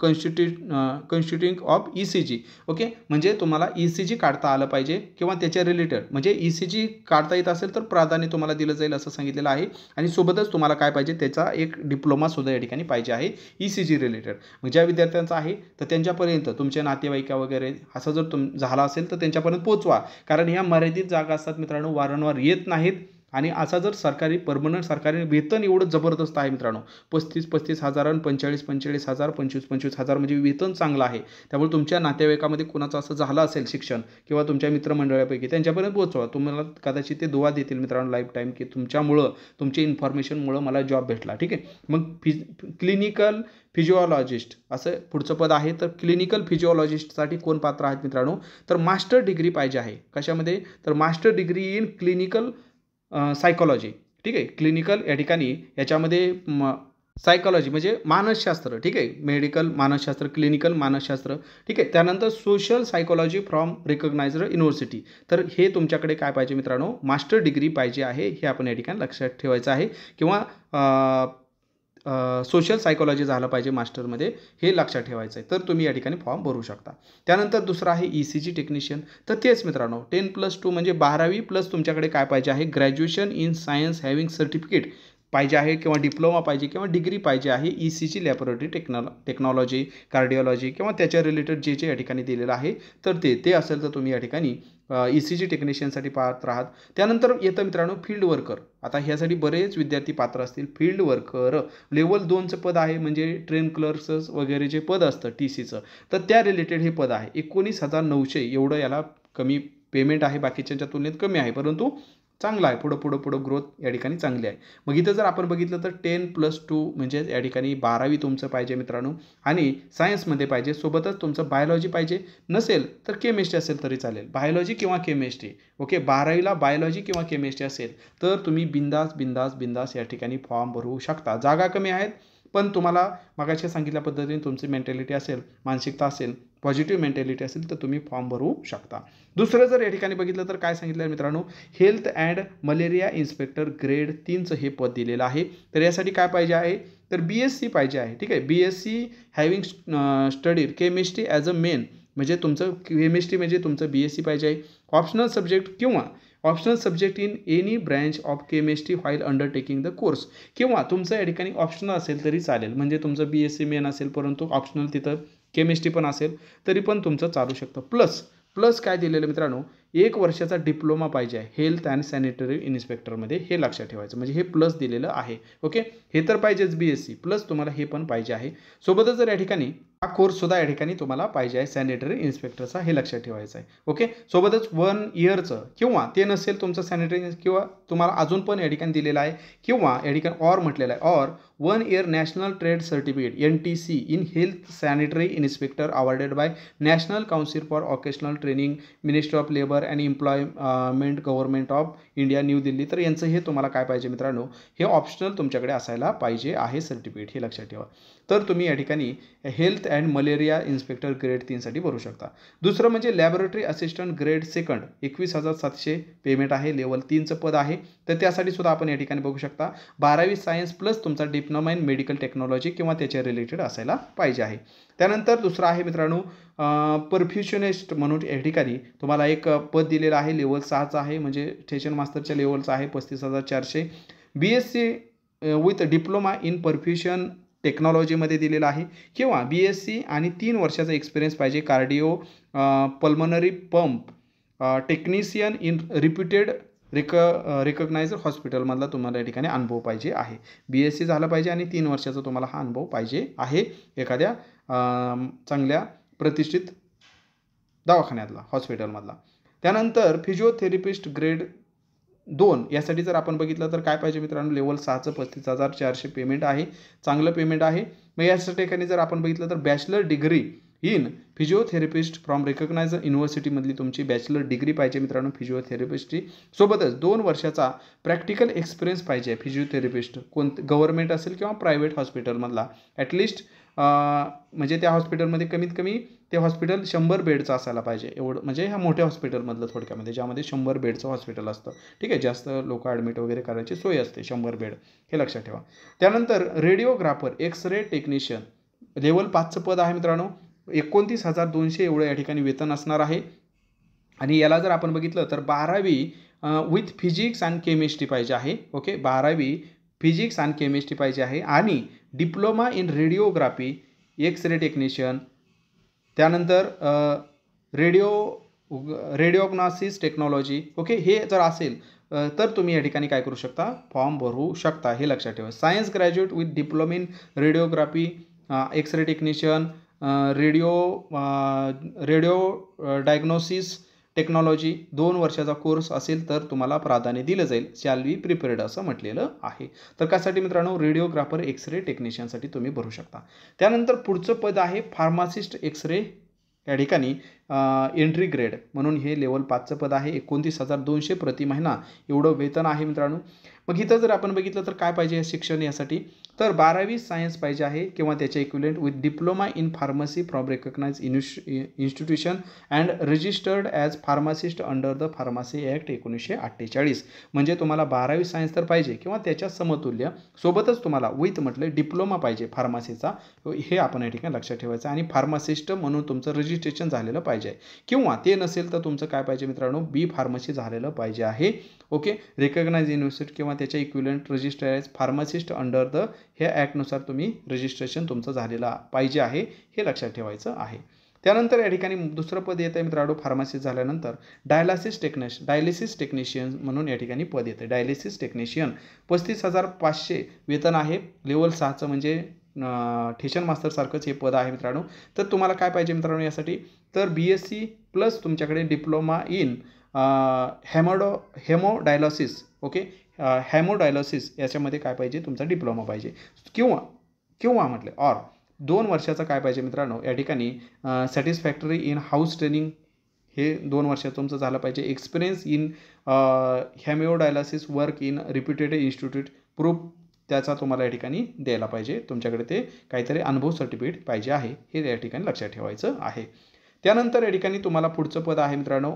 A: constituting of ECG. Okay, म्हणजे तुम्हाला ECG काढता आलं पाहिजे किंवा त्याच्या रिलेटेड, म्हणजे ECG काढता येत असेल तर प्राधान्य तुम्हाला दिलं जाईल असं सांगितलेलं आहे. आणि सोबतच तुम्हाला काय पाहिजे, त्याचा एक डिप्लोमासुद्धा या ठिकाणी पाहिजे आहे ECG रिलेटेड. मग ज्या विद्यार्थ्यांचा आहे तर त्यांच्यापर्यंत तुमच्या नातेवाईका वगैरे असं जर झाला असेल तर त्यांच्यापर्यंत पोहोचवा, कारण ह्या मर्यादित जागा असतात मित्रांनो, वारंवार येत नाहीत. आणि असा जर परमनंट सरकारी वेतन एवढं जबरदस्त आहे मित्रांनो, 35,000 आणि 45,000 25,000 म्हणजे वेतन चांगलं आहे. त्यामुळे तुमच्या नातेवाईकामध्ये कोणाचं असं झालं असेल शिक्षण किंवा तुमच्या मित्रमंडळापैकी त्यांच्यापर्यंत पोहोचवा. तुम्हाला कदाचित ते दुवा देतील मित्रांनो लाईफ टाईम, की तुमच्यामुळं, तुमच्या इन्फॉर्मेशनमुळं मला जॉब भेटला. ठीक आहे. मग क्लिनिकल फिजिओलॉजिस्ट असं पुढचं पद आहे. तर क्लिनिकल फिजिओलॉजिस्टसाठी कोण पात्र आहेत मित्रांनो, तर मास्टर डिग्री पाहिजे आहे. कशामध्ये, तर master degree in clinical psychology. ठीक आहे. क्लिनिकल या ठिकाणी याच्यामध्ये सायकॉलॉजी म्हणजे मानसशास्त्र. ठीक आहे, मेडिकल मानसशास्त्र, क्लिनिकल मानसशास्त्र. ठीक आहे. त्यानंतर social psychology from recognised university. तर हे तुमच्याकडे काय पाहिजे मित्रांनो, मास्टर डिग्री पाहिजे आहे. हे आपण या ठिकाणी लक्षात ठेवायचं आहे. किंवा सोशल सायकॉलॉजी झालं पाहिजे मास्टरमध्ये, हे लक्षात ठेवायचं आहे. तर तुम्ही या ठिकाणी फॉर्म भरू शकता. त्यानंतर दुसरं आहे ECG टेक्निशियन. तर तेच मित्रांनो 10+2 म्हणजे 12वी प्लस तुमच्याकडे काय पाहिजे आहे, graduation in science having certificate पाहिजे आहे किंवा डिप्लोमा पाहिजे किंवा डिग्री पाहिजे आहे ECG लॅबोरेटरी टेक्नॉलॉजी, कार्डिओलॉजी किंवा त्याच्या रिलेटेड जे या ठिकाणी दिलेलं आहे तर ते असेल तर तुम्ही या ठिकाणी ECG टेक्निशियनसाठी पात्र आहात. त्यानंतर येतं मित्रांनो फील्ड वर्कर. आता ह्यासाठी बरेच विद्यार्थी पात्र असतील. फील्ड वर्कर लेवल 2चं पद आहे, म्हणजे ट्रेन क्लर्क्स वगैरे जे पद असतं TCचं, तर त्या रिलेटेड हे पद आहे. 19,900 एवढं याला कमी पेमेंट आहे, बाकीच्यांच्या तुलनेत कमी आहे, परंतु चांगला आहे. पुढं ग्रोथ या ठिकाणी चांगली आहे. मग इथं जर आपण बघितलं तर 10+2 म्हणजे या ठिकाणी 12वी तुमचं पाहिजे मित्रांनो, आणि सायन्समध्ये पाहिजे. सोबतच तुमचं बायोलॉजी पाहिजे, नसेल तर केमिस्ट्री असेल तरी चालेल. बायोलॉजी किंवा केमिस्ट्री. ओके, 12वीला बायोलॉजी किंवा केमिस्ट्री असेल तर तुम्ही बिंदास या ठिकाणी फॉर्म भरू शकता. जागा कमी आहेत, पण तुम्हाला मगाशी सांगितल्या पद्धतीने तुमची मेंटॅलिटी असेल, मानसिकता असेल, पॉझिटिव्ह मेंटॅलिटी असेल तर तुम्ही फॉर्म भरू शकता. दुसरं जर या ठिकाणी बघितलं तर काय सांगितलं आहे मित्रांनो, health and malaria inspector grade 3चं हे पद दिलेलं आहे. तर यासाठी काय पाहिजे आहे, तर BSc पाहिजे आहे. ठीक आहे, BSc having studied chemistry as a main, म्हणजे तुमचं केमिस्ट्री म्हणजे तुमचं BSc पाहिजे आहे. ऑप्शनल सब्जेक्ट किंवा optional subject in any branch of chemistry while undertaking the course, किंवा तुमचं या ठिकाणी ऑप्शनल असेल तरी चालेल. म्हणजे तुमचं BSc मेन असेल परंतु ऑप्शनल तिथं केमिस्ट्री पण असेल तरी पण तुमचं चालू शकतं. प्लस काय दिलेलं मित्रांनो, 1 वर्षाचा डिप्लोमा पाहिजे आहे हेल्थ अँड सॅनिटरी इन्स्पेक्टरमध्ये, हे लक्षात ठेवायचं. म्हणजे हे प्लस दिलेलं आहे. ओके, हे तर पाहिजेच BSc, प्लस तुम्हाला हे पण पाहिजे आहे. सोबतच जर या ठिकाणी हा कोर्ससुद्धा या ठिकाणी तुम्हाला पाहिजे आहे सॅनिटरी इन्स्पेक्टरचा, हे लक्षात ठेवायचं आहे. ओके, सोबतच 1 इयरचं किंवा ते नसेल तुमचं सॅनिटरी किंवा तुम्हाला अजून पण या ठिकाणी दिलेलं आहे, किंवा या ठिकाणी ऑर म्हटलेलं आहे, or 1 year national trade certificate NTC in health sanitary inspector awarded by national council for occasional training, ministry of labour and employment, government of India, New Delhi. तर यांचं हे तुम्हाला काय पाहिजे मित्रांनो, हे ऑप्शनल तुमच्याकडे असायला पाहिजे आहे सर्टिफिकेट, हे लक्षात ठेवा. तर तुम्ही या ठिकाणी health and malaria inspector grade 3साठी भरू शकता. दुसरं म्हणजे लॅबोरेटरी असिस्टंट ग्रेड 2 21,700 पेमेंट आहे, लेवल 3चं पद आहे. तर त्यासाठी सुद्धा आपण या ठिकाणी बघू शकता 12वी सायन्स प्लस तुमचा डिप्लोमा इन मेडिकल टेक्नॉलॉजी किंवा त्याच्या रिलेटेड असायला पाहिजे आहे. त्यानंतर दुसरं आहे मित्रांनो परफ्युशनिस्ट म्हणून या ठिकाणी तुम्हाला एक पद दिलेलं आहे, लेवल 6चं आहे, म्हणजे स्टेशन मास्टरच्या लेवलचं आहे, 35,400. BSc विथ डिप्लोमा इन परफ्युशन टेक्नॉलॉजीमध्ये दिलेलं आहे, किंवा BSc आणि 3 वर्षाचा एक्सपिरियन्स पाहिजे cardio pulmonary pump technician in reputed recognised हॉस्पिटलमधला तुम्हाला या ठिकाणी अनुभव पाहिजे आहे. BSc झालं पाहिजे आणि 3 वर्षाचा तुम्हाला हा अनुभव पाहिजे आहे एखाद्या चांगल्या प्रतिष्ठित दवाखान्यातला, हॉस्पिटलमधला. त्यानंतर फिजिओथेरपिस्ट ग्रेड 2 यासाठी जर आपण बघितलं तर काय पाहिजे मित्रांनो, लेवल 6चं 35,400 पेमेंट आहे, चांगलं पेमेंट आहे. मग यासाठी ठिकाणी जर आपण बघितलं तर bachelor degree in physiotherapist from recognised युनिव्हर्सिटीमधली तुमची बॅचलर डिग्री पाहिजे मित्रांनो फिजिओथेरपिस्टची. सोबतच 2 वर्षाचा प्रॅक्टिकल एक्सपिरियन्स पाहिजे फिजिओथेरपिस्ट, गव्हर्नमेंट असेल किंवा प्रायव्हेट हॉस्पिटलमधला. ॲटलिस्ट म्हणजे त्या हॉस्पिटलमध्ये कमीत कमी ते हॉस्पिटल 100 बेडचं असायला पाहिजे, एवढं म्हणजे ह्या मोठ्या हॉस्पिटलमधलं थोडक्यामध्ये, ज्यामध्ये 100 बेडचं हॉस्पिटल असतं. ठीक आहे, जास्त लोक ॲडमिट वगैरे करायची सोय असते, 100 बेड, हे लक्षात ठेवा. त्यानंतर रेडिओग्राफर एक्स-रे टेक्निशियन लेवल 5चं पद आहे मित्रांनो, 29,200 एवढं या ठिकाणी वेतन असणार आहे. आणि याला जर आपण बघितलं तर 12वी विथ फिजिक्स अँड केमिस्ट्री पाहिजे आहे. ओके, 12वी फिजिक्स अँड केमिस्ट्री पाहिजे आहे, आणि diploma in radiography X-ray technician, त्यानंतर रेडिओग्नॉसिस टेक्नॉलॉजी. ओके, हे जर असेल तर तुम्ही या ठिकाणी काय करू शकता, फॉर्म भरू शकता, हे लक्षात ठेवा. Science graduate with diploma in radiography X-ray technician radio diagnosis technology 2 वर्षाचा कोर्स असेल तर तुम्हाला प्राधान्य दिलं जाईल, शॅल बी प्रिपेअर्ड असं म्हटलेलं आहे. तर त्यासाठी मित्रांनो रेडिओग्राफर एक्स-रे टेक्निशियनसाठी तुम्ही भरू शकता. त्यानंतर पुढचं पद आहे फार्मासिस्ट एक्स-रे, या ठिकाणी एंट्री ग्रेड म्हणून हे लेवल 5चं पद आहे, 29,200 प्रति महिना एवढं वेतन आहे मित्रांनो. मग इथं जर आपण बघितलं तर काय पाहिजे शिक्षण यासाठी, तर 12वी सायन्स पाहिजे आहे किंवा त्याच्या equivalent with diploma in pharmacy from recognise institution and registered as pharmacist under the pharmacy act 1948. म्हणजे तुम्हाला 12वी सायन्स तर पाहिजे किंवा त्याच्या समतुल्य, सोबतच तुम्हाला विथ म्हटलं डिप्लोमा पाहिजे फार्मसीचा, हे आपण या ठिकाणी लक्षात ठेवायचं. आणि फार्मासिस्ट म्हणून तुमचं रजिस्ट्रेशन झालेलं पाहिजे, किंवा ते नसेल तर तुमचं काय पाहिजे मित्रांनो, बी फार्मसी झालेलं पाहिजे आहे. ओके, रिकग्नाइज युनिव्हर्सिटी किंवा त्याच्या equivalent register as pharmacist under the ह्या ॲक्टनुसार तुम्ही रजिस्ट्रेशन तुमचं झालेलं पाहिजे आहे, हे लक्षात ठेवायचं आहे. त्यानंतर या ठिकाणी दुसरं पद येतं मित्रांनो, फार्मसी झाल्यानंतर डायलिसिस टेक्निशियन म्हणून या ठिकाणी पद येतं. डायलिसिस टेक्निशियन 35,500 वेतन आहे, लेवल 6चं म्हणजे स्टेशन मास्टर सारखंच हे पद आहे मित्रांनो. तर तुम्हाला काय पाहिजे मित्रांनो यासाठी, तर BSc प्लस तुमच्याकडे डिप्लोमा इन हेमोडायलॉसिस. ओके, हेमोडायलॉसिस याच्यामध्ये काय पाहिजे, तुमचा डिप्लोमा पाहिजे, किंवा म्हटले ऑर 2 वर्षाचा काय पाहिजे मित्रांनो या ठिकाणी सॅटिस्फॅक्टरी इन हाऊस ट्रेनिंग, हे 2 वर्षाचं तुमचं झालं पाहिजे. Experience in haemodialysis work in reputed institute proof त्याचा तुम्हाला या ठिकाणी द्यायला पाहिजे, तुमच्याकडे ते काहीतरी अनुभव सर्टिफिकेट पाहिजे आहे, हे या ठिकाणी लक्षात ठेवायचं आहे. त्यानंतर या ठिकाणी तुम्हाला पुढचं पद आहे मित्रांनो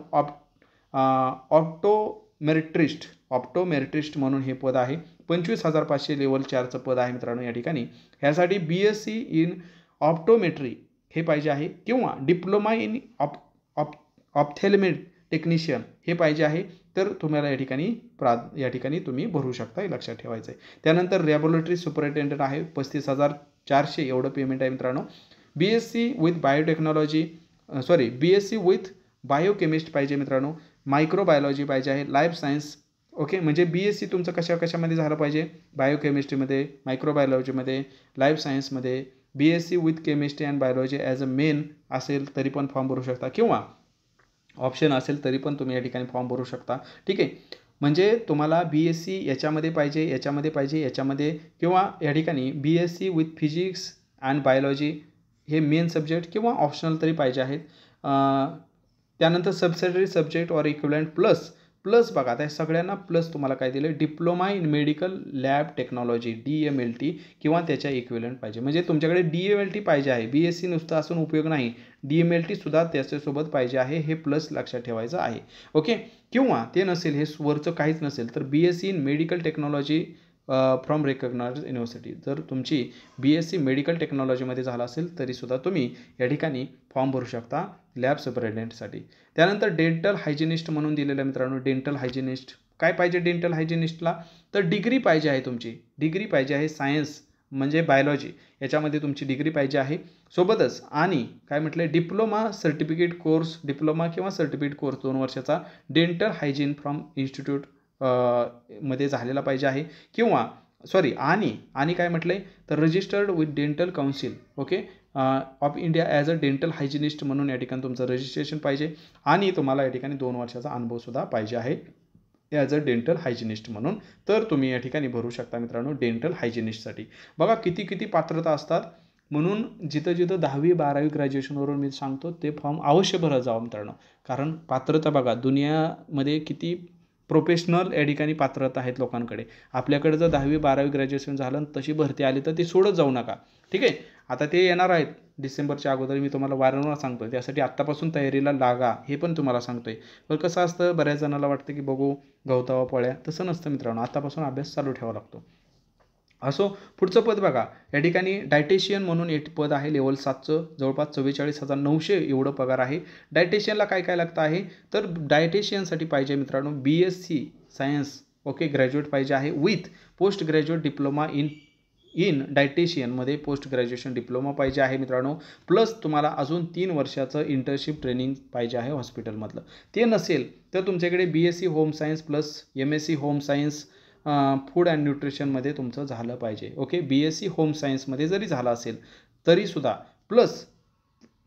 A: ऑप्टोमेट्रिस्ट म्हणून हे पद आहे, 25,500 लेवल 4चं पद आहे मित्रांनो या ठिकाणी. ह्यासाठी BSc इन ऑप्टोमेट्री हे पाहिजे आहे, किंवा डिप्लोमा इन ऑप्थेल्मिक टेक्निशियन हे पाहिजे आहे, तर तुम्हाला या ठिकाणी तुम्ही भरू शकता, हे लक्षात ठेवायचं आहे. त्यानंतर लॅबोरेटरी सुपरिटेंडंट आहे, 35,400 एवढं पेमेंट आहे मित्रांनो. BSc विथ बायोकेमिस्ट पाहिजे मित्रांनो, मायक्रोबायोलॉजी पाहिजे आहे, लाईफ सायन्स. ओके, म्हणजे BSc तुमचं कशामध्ये झालं पाहिजे, बायोकेमिस्ट्रीमध्ये, मायक्रोबायोलॉजीमध्ये, लाईफ सायन्समध्ये. BSc with chemistry and biology as a main असेल तरी पण फॉर्म भरू शकता, किंवा ऑप्शन असेल तरी पण तुम्ही या ठिकाणी फॉर्म भरू शकता. ठीक आहे, म्हणजे तुम्हाला BSc याच्यामध्ये पाहिजे, किंवा या ठिकाणी BSc with physics and biology हे मेन सब्जेक्ट किंवा ऑप्शनल तरी पाहिजे आहेत. त्यानंतर subsidiary subject or equivalent plus बघा, आता सगळ्यांना प्लस तुम्हाला काय दिलं, diploma in medical lab technology DMLT किंवा त्याच्या इक्विवलेंट पाहिजे. म्हणजे तुमच्याकडे DMLT पाहिजे आहे, BSc नुसतं असून उपयोग नाही, DMLT सुद्धा त्याच्यासोबत पाहिजे आहे, हे प्लस लक्षात ठेवायचं आहे. ओके, किंवा ते नसेल, हे वरचं काहीच नसेल तर BSc in medical technology from recognised university. जर तुमची BSc मेडिकल टेक्नॉलॉजीमध्ये झाला असेल तरीसुद्धा तुम्ही या ठिकाणी फॉर्म भरू शकता लॅब सुपरिटेंडेंटसाठी. त्यानंतर डेंटल हायजिनिस्ट म्हणून दिलेलं आहे मित्रांनो. डेंटल हायजिनिस्ट काय पाहिजे डेंटल हायजिनिस्टला, तर डिग्री पाहिजे आहे, तुमची डिग्री पाहिजे आहे सायन्स म्हणजे बायोलॉजी याच्यामध्ये तुमची डिग्री पाहिजे आहे सोबतच. आणि काय म्हटलं डिप्लोमा सर्टिफिकेट कोर्स, डिप्लोमा किंवा सर्टिफिकेट कोर्स 2 वर्षाचा डेंटल हायजीन फ्रॉम इन्स्टिट्यूट मध्ये झालेला पाहिजे आहे किंवा सॉरी आणि काय म्हटलंय तर registered with dental council okay of India as a dental hygienist म्हणून या ठिकाणी तुमचं रजिस्ट्रेशन पाहिजे आणि तुम्हाला या ठिकाणी 2 वर्षाचा अनुभवसुद्धा पाहिजे आहे ॲज अ डेंटल हायजिनिस्ट म्हणून. तर तुम्ही या ठिकाणी भरू शकता मित्रांनो डेंटल हायजिनिस्टसाठी. बघा किती पात्रता असतात. म्हणून जिथं 10वी 12वी ग्रॅज्युएशनवरून मी सांगतो ते फॉर्म अवश्य भरत जावं मित्रांनो. कारण पात्रता बघा दुनियामध्ये किती प्रोफेशनल या ठिकाणी पात्रता आहेत लोकांकडे. आपल्याकडे जर 10वी 12वी ग्रॅज्युएशन झालं तशी भरती आली तर ती सोडत जाऊ नका. ठीक आहे. आता ते येणार आहेत डिसेंबरच्या अगोदर, मी तुम्हाला वारंवार सांगतो त्यासाठी आत्तापासून तयारीला लागा हे पण तुम्हाला सांगतोय. पण कसं असतं बऱ्याच जणांना वाटतं की बघू गवतावा पळ्या, तसं नसतं मित्रांनो. आत्तापासून अभ्यास चालू ठेवावा लागतो. असो पुढचं पद बघा या ठिकाणी डायटेशियन म्हणून एक पद आहे लेवल 7चं जवळपास 44,900 एवढं पगार आहे. डायटेशियनला काय लागतं आहे तर डायटेशियनसाठी पाहिजे मित्रांनो BSc सायन्स ओके ग्रॅज्युएट पाहिजे आहे with post graduate diploma in डायटेशियनमध्ये पोस्ट ग्रॅज्युएशन डिप्लोमा पाहिजे आहे मित्रांनो. प्लस तुम्हाला अजून 3 वर्षाचं इंटर्नशिप ट्रेनिंग पाहिजे आहे हॉस्पिटलमधलं. ते नसेल तर तुमच्याकडे BSc home science plus MSc home science food and न्यूट्रिशनमध्ये तुमचं झालं पाहिजे ओके. BSc होम सायन्समध्ये जरी झालं असेल तरीसुद्धा plus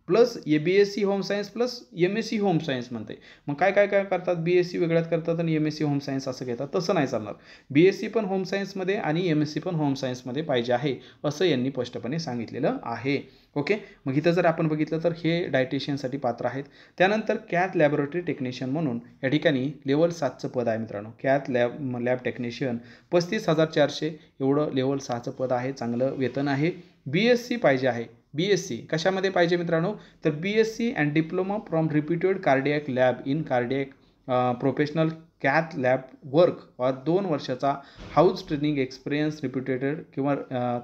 A: BSc home science plus MSc home science म्हणते. मग काय करतात BSc वेगळ्यात करतात आणि MSc होम सायन्स असं घेतात, तसं नाही चालणार. BSc पण होम सायन्समध्ये आणि MSc पण होम सायन्समध्ये पाहिजे आहे असं यांनी स्पष्टपणे सांगितलेलं आहे ओके. मग इथं जर आपण बघितलं तर हे डायटेशियनसाठी पात्र आहेत. त्यानंतर कॅथ लॅबोरेटरी टेक्निशियन म्हणून या ठिकाणी लेवल 7चं पद आहे मित्रांनो. कॅथ लॅब टेक्निशियन 35,400 एवढं लेवल 6चं पद आहे. चांगलं वेतन आहे. BSc पाहिजे आहे. BSc कशामध्ये पाहिजे मित्रांनो तर BSc and diploma from reputed cardiac lab in cardiac professional cath lab work और 2 वर्षाचा हाऊस ट्रेनिंग एक्सपिरियन्स रिप्युटेटेड किंवा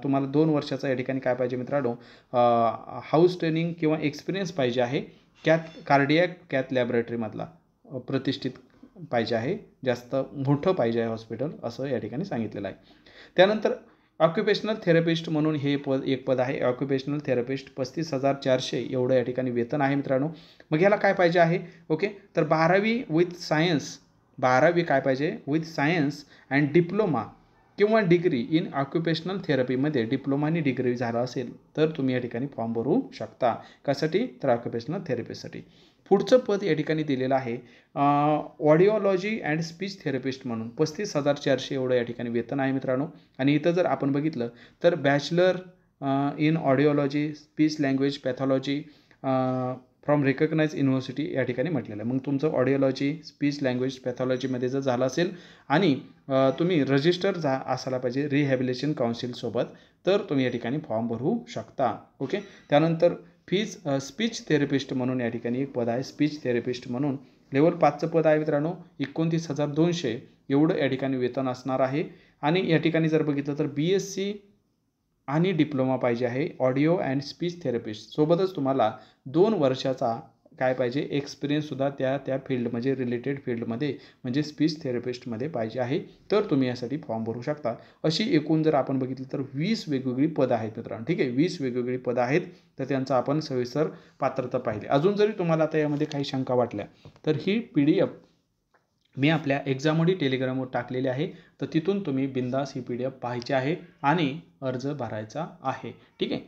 A: तुम्हाला 2 वर्षाचा या ठिकाणी काय पाहिजे मित्रांनो हाऊस ट्रेनिंग किंवा एक्सपिरियन्स पाहिजे आहे कार्डियक कॅथ लॅबोरेटरीमधला प्रतिष्ठित पाहिजे आहे, जास्त मोठं पाहिजे आहे हॉस्पिटल असं या ठिकाणी सांगितलेलं आहे. त्यानंतर ऑक्युपेशनल थेरपिस्ट म्हणून हे एक पद आहे. ऑक्युपेशनल थेरपिस्ट 35,400 एवढं या ठिकाणी वेतन आहे मित्रांनो. मग याला काय पाहिजे आहे ओके तर 12वी विथ सायन्स 12वी काय पाहिजे विथ सायन्स अँड डिप्लोमा किंवा डिग्री इन ऑक्युपेशनल थेरपीमध्ये डिप्लोमा आणि डिग्री झाला असेल तर तुम्ही या ठिकाणी फॉर्म भरू शकता. कशासाठी तर ऑक्युपेशनल थेरपीसाठी. पुढचं पद या ठिकाणी दिलेलं आहे ऑडिओलॉजी अँड स्पीच थेरपिस्ट म्हणून 35,400 एवढं या ठिकाणी वेतन आहे मित्रांनो. आणि इथं जर आपण बघितलं तर bachelor in audiology speech language pathology from recognise university या ठिकाणी म्हटलेलं आहे. मग तुमचं ऑडिओलॉजी स्पीच लँग्वेज पॅथॉलॉजीमध्ये जर झालं असेल आणि तुम्ही रजिस्टर असायला पाहिजे रिहॅबिलिटेशन काउन्सिलसोबत तर तुम्ही या ठिकाणी फॉर्म भरू शकता ओके. त्यानंतर स्पीच थेरपिस्ट म्हणून या ठिकाणी एक पद आहे. स्पीच थेरपिस्ट म्हणून लेवल 5चं पद आहे मित्रांनो. 29,200 एवढं या ठिकाणी वेतन असणार आहे. आणि या ठिकाणी जर बघितलं तर BSc आणि डिप्लोमा पाहिजे आहे ऑडिओ अँड स्पीच थेरपिस्ट सोबतच तुम्हाला 2 वर्षाचा काय पाहिजे एक्सपिरियन्ससुद्धा त्या फील्डमध्ये रिलेटेड फील्डमध्ये म्हणजे स्पीच थेरपिस्टमध्ये पाहिजे आहे तर तुम्ही यासाठी फॉर्म भरू शकता. अशी एकूण जर आपण बघितलं तर 20 वेगवेगळी पदं आहेत मित्रांनो. ठीक आहे 20 वेगवेगळी पदं आहेत तर त्यांचा आपण सविस्तर पात्रता पाहिली. अजून जरी तुम्हाला आता यामध्ये काही शंका वाटल्या तर ही PDF मी आपल्या एक्झामोडी टेलिग्रामवर टाकलेली आहे तर तिथून तुम्ही बिंदास ही PDF पाहायची आहे आणि अर्ज भरायचा आहे. ठीक आहे.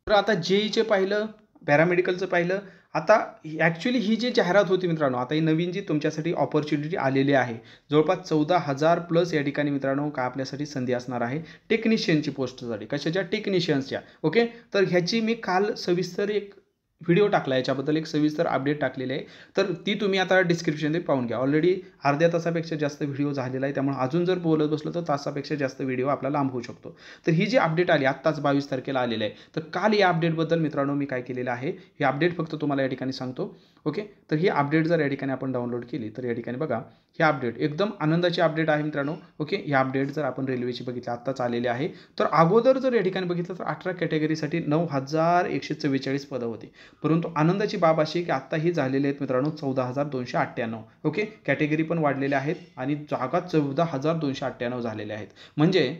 A: तर आता JEEचे पाहिलं पॅरामेडिकलचं पाहिलं. आता ॲक्च्युली ही जी जाहिरात होती मित्रांनो आता ही नवीन जी तुमच्यासाठी ऑपॉर्च्युनिटी आलेली आहे जवळपास 14,000 प्लस या ठिकाणी मित्रांनो का आपल्यासाठी संधी असणार आहे टेक्निशियनची पोस्टसाठी. कशाच्या टेक्निशियन्सच्या ओके. तर ह्याची मी काल सविस्तर एक व्हिडिओ टाकला याच्याबद्दल एक सविस्तर अपडेट टाकलेले आहे तर ती तुम्ही आता डिस्क्रिप्शनमध्ये पाहून घ्या. ऑलरेडी अर्ध्या तासापेक्षा जास्त व्हिडिओ झालेला आहे त्यामुळे अजून जर बोलत बसलो तर तासापेक्षा जास्त व्हिडिओ आपला लांब होऊ शकतो. तर ही जी अपडेट आली आत्ताच 22 तारखेला आलेलं आहे तर काल या अपडेटबद्दल मित्रांनो मी काय केलेलं आहे हे अपडेट फक्त तुम्हाला या ठिकाणी सांगतो ओके. तर ही अपडेट जर या ठिकाणी आपण डाउनलोड केली तर या ठिकाणी बघा हे अपडेट एकदम आनंदाची अपडेट आहे मित्रांनो. ओके, ही अपडेट जर आपण रेल्वेची बघितली आत्ताच आलेली आहे. तर अगोदर जर या ठिकाणी बघितलं तर 18 कॅटेगरीसाठी 9,144 पदं होती. परंतु आनंदाची बाब अशी की आत्ता ही झालेली आहेत मित्रांनो 14,298. ओके, कॅटेगरी पण वाढलेल्या आहेत आणि जागा 14,298 झालेल्या आहेत. म्हणजे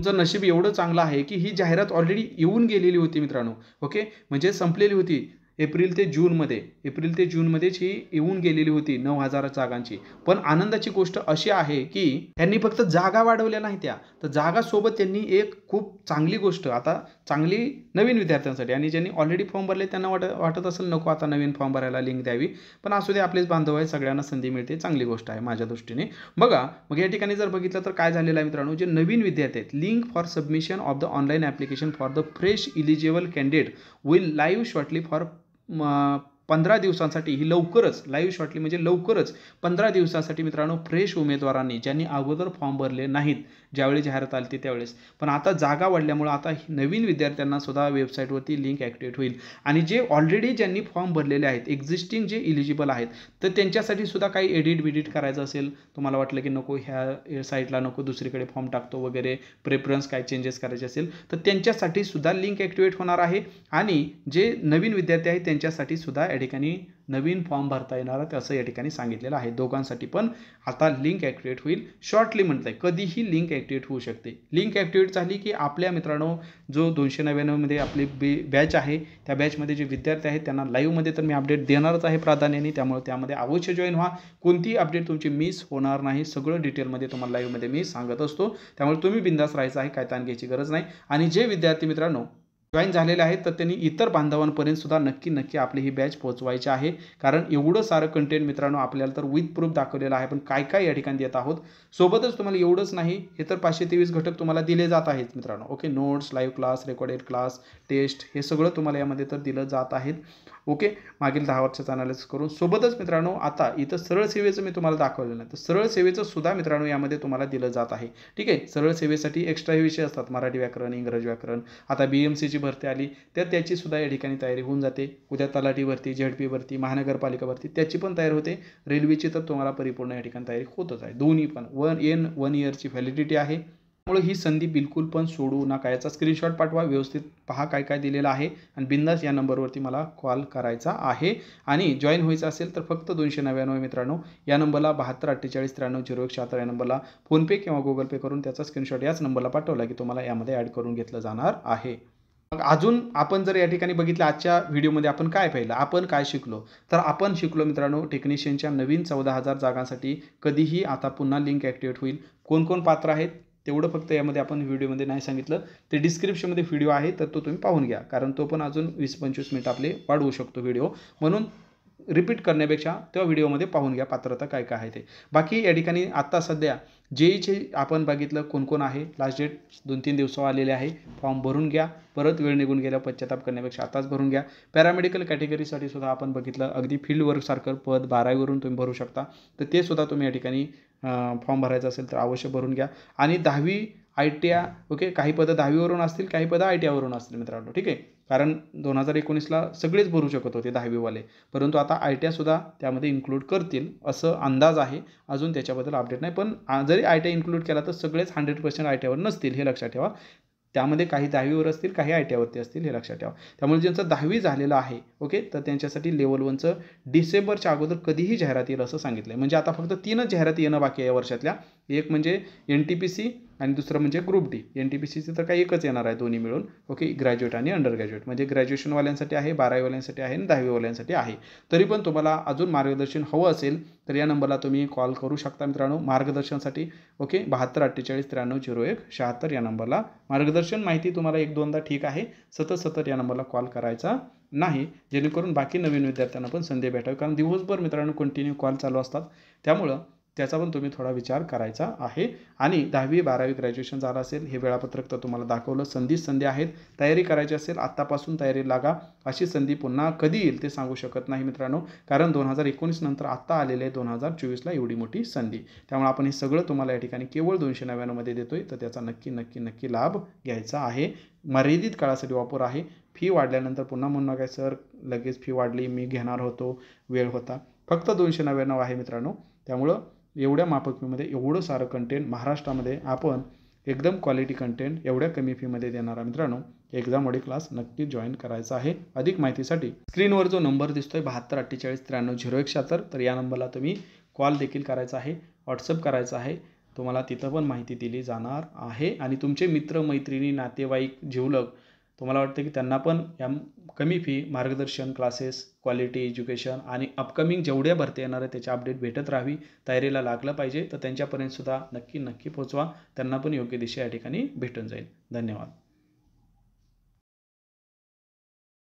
A: तुमचं नशीब एवढं चांगलं आहे की ही जाहिरात ऑलरेडी येऊन गेलेली होती मित्रांनो. ओके, म्हणजे संपलेली होती एप्रिल ते जूनमध्येच ही येऊन गेलेली होती 9,000 जागांची. पण आनंदाची गोष्ट अशी आहे की त्यांनी फक्त जागा वाढवल्या नाही त्या, तर जागासोबत त्यांनी एक खूप चांगली गोष्ट आता चांगली नवीन विद्यार्थ्यांसाठी आणि ज्यांनी ऑलरेडी फॉर्म भरले त्यांना वाटत असेल नको आता नवीन फॉर्म भरायला लिंक द्यावी, पण असू दे आपलेच बांधव आहे, सगळ्यांना संधी मिळते, चांगली गोष्ट आहे माझ्या दृष्टीने. बघा मग या ठिकाणी जर बघितलं तर काय झालेलं आहे मित्रांनो, जे नवीन विद्यार्थी आहेत link for submission of the online application for the fresh eligible candidate will live shortly for 15 दिवसांसाठी ही लवकरच लाईव्ह शॉर्टली म्हणजे लवकरच 15 दिवसांसाठी मित्रांनो फ्रेश उमेदवारांनी ज्यांनी अगोदर फॉर्म भरले नाहीत ज्यावेळी जाहिरात आली त्यावेळेस, पण आता जागा वाढल्यामुळे आता नवीन विद्यार्थ्यांना सुद्धा वेबसाईटवरती लिंक ॲक्टिवेट होईल आणि जे ऑलरेडी ज्यांनी फॉर्म भरलेले आहेत एक्झिस्टिंग जे इलिजिबल आहेत तर त्यांच्यासाठी सुद्धा काही एडिट करायचं असेल, तुम्हाला वाटलं की नको ह्या साईटला नको दुसरीकडे फॉर्म टाकतो वगैरे प्रेफरन्स काय चेंजेस करायचे असेल तर त्यांच्यासाठी सुद्धा लिंक ॲक्टिवेट होणार आहे आणि जे नवीन विद्यार्थी आहेत त्यांच्यासाठी सुद्धा या ठिकाणी नवीन फॉर्म भरता येणार आहे असं या ठिकाणी सांगितलेलं आहे. दोघांसाठी पण आता लिंक ॲक्टिवेट होईल. शॉर्टली म्हटलंय कधीही लिंक ॲक्टिवेट होऊ शकते. लिंक ॲक्टिवेट झाली की आपल्या मित्रांनो जो 299 मध्ये आपली बॅच आहे त्या बॅचमध्ये जे विद्यार्थी आहेत त्यांना लाईव्हमध्ये तर मी अपडेट देणारच आहे प्राधान्याने, त्यामुळे त्यामध्ये अवश्य जॉईन व्हा. कोणतीही अपडेट तुमची मिस होणार नाही, सगळं डिटेलमध्ये तुम्हाला लाईव्हमध्ये मी सांगत असतो, त्यामुळे तुम्ही बिंदास राहायचं आहे, काय ताण घ्यायची गरज नाही. आणि जे विद्यार्थी मित्रांनो जॉईन झालेले आहेत तर त्यांनी इतर बांधवांपर्यंत सुद्धा नक्की आपली ही बॅच पोहोचवायची आहे, कारण एवढं सारं कंटेंट मित्रांनो आपल्याला तर विथ प्रूफ दाखवलेलं आहे, पण काय या ठिकाणी देत आहोत. सोबतच तुम्हाला एवढंच नाही, हे तर 523 घटक तुम्हाला दिले जात आहेत मित्रांनो. Okay, notes, live class, recorded class, test हे सगळं तुम्हाला यामध्ये तर दिलं जात आहेत. ओके, मागील 10 वर्षाचं अनालिसिस करून. सोबतच मित्रांनो आता इथं सरळ सेवेचं मी तुम्हाला दाखवलेलं नाही, तर सरळ सेवेचं सुद्धा मित्रांनो यामध्ये तुम्हाला दिलं जात आहे. ठीक आहे, सरळ सेवेसाठी एक्स्ट्रा विषय असतात, मराठी व्याकरण, इंग्रजी व्याकरण. आता BMCची भरती आली तर त्याची सुद्धा या ठिकाणी तयारी होऊन जाते. उद्या तलाठी भरती, ZP भरती, महानगरपालिका भरती त्याची पण तयारी होते. रेल्वेची तर तुम्हाला परिपूर्ण या ठिकाणी तयारी होतच आहे. दोन्ही पण 1 इयरची व्हॅलिडिटी आहे, त्यामुळे ही संधी बिलकुल पण सोडू नका. याचा स्क्रीनशॉट पाठवा, व्यवस्थित पहा काय दिलेलं आहे आणि बिंदास या नंबरवरती मला कॉल करायचा आहे. आणि जॉईन व्हायचं असेल तर फक्त 299 मित्रांनो या नंबरला 7248930176 या नंबरला फोनपे किंवा गुगल पे करून त्याचा स्क्रीनशॉट याच नंबरला पाठवला की तुम्हाला यामध्ये ॲड करून घेतलं जाणार आहे. मग अजून आपण जर या ठिकाणी बघितलं आजच्या व्हिडिओमध्ये आपण काय पाहिलं, आपण काय शिकलो, तर आपण शिकलो मित्रांनो टेक्निशियनच्या नवीन 14,000 जागांसाठी कधीही आता पुन्हा लिंक ॲक्टिवेट होईल. कोण पात्र आहेत तेवढं फक्त यामध्ये आपण व्हिडिओमध्ये नाही सांगितलं, ते डिस्क्रिप्शनमध्ये व्हिडिओ आहे तर तो तुम्ही पाहून घ्या, कारण तो पण अजून 20-25 मिनिट आपले वाढवू शकतो व्हिडिओ, म्हणून रिपीट करण्यापेक्षा त्या व्हिडिओमध्ये पाहून घ्या पात्रता काय आहे ते. बाकी या ठिकाणी आत्ता सध्या JEEचे आपण बघितलं कोण आहे, लास्ट डेट 2-3 दिवसावर आलेले आहे. फॉर्म भरून घ्या, परत वेळ निघून गेला पश्चाताप करण्यापेक्षा आताच भरून घ्या. पॅरामेडिकल कॅटेगरीसाठी सुद्धा आपण बघितलं अगदी फील्ड वर्कसारखं पद 12वीवरून तुम्ही भरू शकता, तर ते सुद्धा तुम्ही या ठिकाणी फॉर्म भरायचा असेल तर अवश्य भरून घ्या. आणि 10वी ITI ओके, काही पदं 10वीवरून असतील, काही पदं ITIवरून असतील मित्रांनो. ठीक आहे, कारण 2019ला सगळेच भरू शकत होते 10वीवाले, परंतु आता ITI सुद्धा त्यामध्ये इन्क्लूड करतील असं अंदाज आहे. अजून त्याच्याबद्दल अपडेट नाही, पण जरी ITI इन्क्लूड केला तर सगळेच 100% ITIवर नसतील हे लक्षात ठेवा. त्यामध्ये काही 10वीवर असतील, काही ITIवरती असतील हे लक्षात ठेवा. त्यामुळे ज्यांचं 10वी झालेलं आहे ओके, तर त्यांच्यासाठी लेवल 1चं डिसेंबरच्या अगोदर कधीही जाहिरात येईल असं सांगितलं आहे. म्हणजे आता फक्त 3च जाहिराती येणं बाकी आहे या वर्षातल्या. एक म्हणजे NTPC आणि दुसरं म्हणजे ग्रुप D. NTPCचं तर काही एकच येणार आहे दोन्ही मिळून. ओके, ग्रॅज्युएट आणि अंडर ग्रॅज्युएट म्हणजे ग्रॅज्युएशनवाल्यांसाठी आहे, 12वीवाल्यांसाठी आहे आणि 10वीवाल्यांसाठी आहे. तरी पण तुम्हाला अजून मार्गदर्शन हवं असेल तर या नंबरला तुम्ही कॉल करू शकता मित्रांनो मार्गदर्शनासाठी. ओके, 7248930176 या नंबरला मार्गदर्शन माहिती तुम्हाला 1-2दा ठीक आहे, सतत या नंबरला कॉल करायचा नाही, जेणेकरून बाकी नवीन विद्यार्थ्यांना पण संधी भेटावी, कारण दिवसभर मित्रांनो कंटिन्यू कॉल चालू असतात, त्यामुळं त्याचा पण तुम्ही थोडा विचार करायचा आहे. आणि 10वी 12वी ग्रॅज्युएशन झालं असेल हे वेळापत्रक तर तुम्हाला दाखवलं. संधी आहेत, तयारी करायची असेल आत्तापासून तयारी लागा. अशी संधी पुन्हा कधी येईल ते सांगू शकत नाही मित्रांनो, कारण 2019 नंतर आत्ता आलेले 2024ला एवढी मोठी संधी. त्यामुळे आपण हे सगळं तुम्हाला या ठिकाणी केवळ 299 मध्ये देतोय, तर त्याचा नक्की लाभ घ्यायचा आहे. मर्यादित काळासाठी वापर आहे. फी वाढल्यानंतर पुन्हा म्हणू नका सर लगेच फी वाढली, मी घेणार होतो, वेळ होता. फक्त 299 आहे मित्रांनो, त्यामुळं एवढ्या माफक फीमध्ये एवढं सारं कंटेंट महाराष्ट्रामध्ये आपण एकदम क्वालिटी कंटेंट एवढ्या कमी फीमध्ये देणारा मित्रांनो एक्झाम ऑडी क्लास नक्की जॉईन करायचा आहे. अधिक माहितीसाठी स्क्रीनवर जो नंबर दिसतोय 7248930176, तर या नंबरला तुम्ही कॉल देखील करायचा आहे, व्हॉट्सअप करायचा आहे. तुम्हाला तिथं पण माहिती दिली जाणार आहे. आणि तुमचे मित्र मैत्रिणी नातेवाईक जिवलग तुम्हाला वाटतं की त्यांना पण या कमी फी मार्गदर्शन क्लासेस क्वालिटी एज्युकेशन आणि अपकमिंग जेवढ्या भरती येणार आहे त्याची अपडेट भेटत राहावी, तयारीला लागलं पाहिजे, तर त्यांच्यापर्यंत सुद्धा नक्की पोहोचवा. त्यांना पण योग्य दिशा या ठिकाणी भेटून जाईल. धन्यवाद.